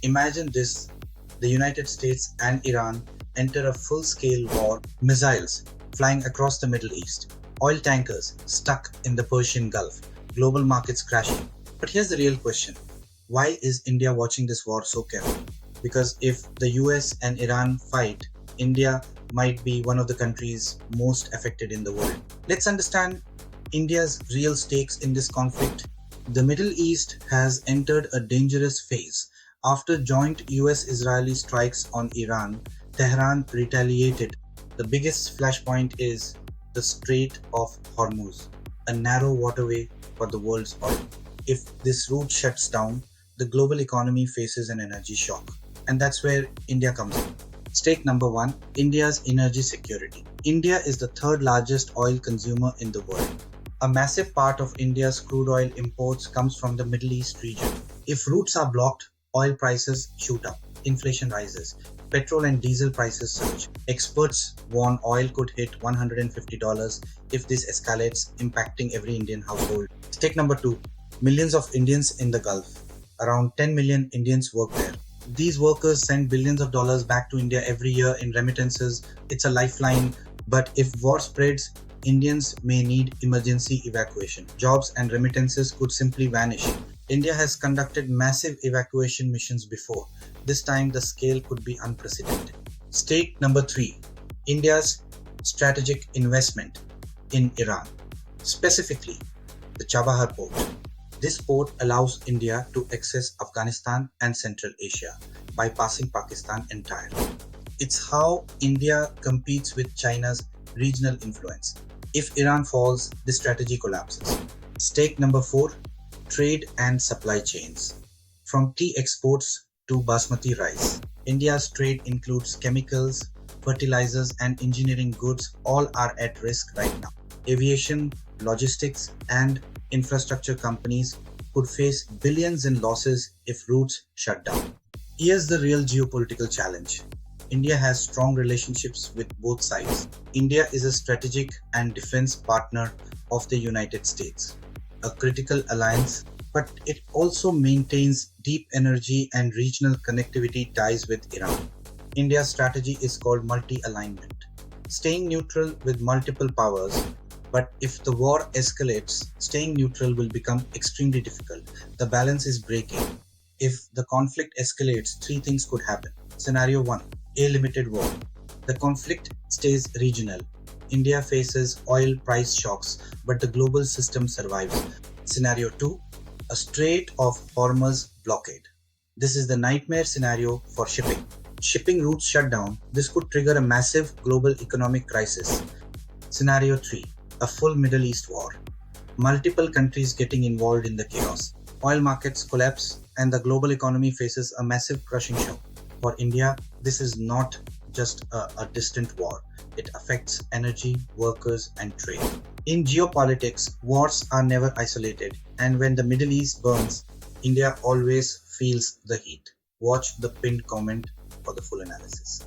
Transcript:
Imagine this: the United States and Iran enter a full-scale war, missiles flying across the Middle East, oil tankers stuck in the Persian Gulf, global markets crashing. But here's the real question: why is India watching this war so carefully? Because if the US and Iran fight, India might be one of the countries most affected in the world. Let's understand India's real stakes in this conflict. The Middle East has entered a dangerous phase. After joint US Israeli strikes on Iran, Tehran retaliated. The biggest flashpoint is the Strait of Hormuz, a narrow waterway for the world's oil. If this route shuts down, the global economy faces an energy shock. And that's where India comes in. Stake number one: India's energy security. India is the third largest oil consumer in the world. A massive part of India's crude oil imports comes from the Middle East region. If routes are blocked, oil prices shoot up, inflation rises, petrol and diesel prices surge. Experts warn oil could hit $150 if this escalates, impacting every Indian household. Stake number two: millions of Indians in the Gulf. Around 10 million Indians work there. These workers send billions of dollars back to India every year in remittances. It's a lifeline. But if war spreads, Indians may need emergency evacuation. Jobs and remittances could simply vanish. India has conducted massive evacuation missions before. This time the scale could be unprecedented. Stake number three: India's strategic investment in Iran, specifically the Chabahar port. This port allows India to access Afghanistan and Central Asia, bypassing Pakistan entirely. It's how India competes with China's regional influence. If Iran falls, the strategy collapses. Stake number four: trade and supply chains. From tea exports to basmati rice, India's trade includes chemicals, fertilizers, and engineering goods. All are at risk right now. Aviation, logistics, and infrastructure companies could face billions in losses if routes shut down. Here's the real geopolitical challenge. India has strong relationships with both sides. India is a strategic and defense partner of the United States, a critical alliance, but it also maintains deep energy and regional connectivity ties with Iran. India's strategy is called multi-alignment, staying neutral with multiple powers. But if the war escalates, staying neutral will become extremely difficult. The balance is breaking. If the conflict escalates, three things could happen. Scenario 1: a limited war. The conflict stays regional. India faces oil price shocks, but the global system survives. Scenario 2: a Strait of Hormuz blockade. This is the nightmare scenario for shipping. Shipping routes shut down. This could trigger a massive global economic crisis. Scenario 3: a full Middle East war. Multiple countries getting involved in the chaos. Oil markets collapse and the global economy faces a massive crushing shock. For India, this is not just a distant war. It affects energy, workers, and trade. In geopolitics, wars are never isolated, and when the Middle East burns, India always feels the heat. Watch the pinned comment for the full analysis.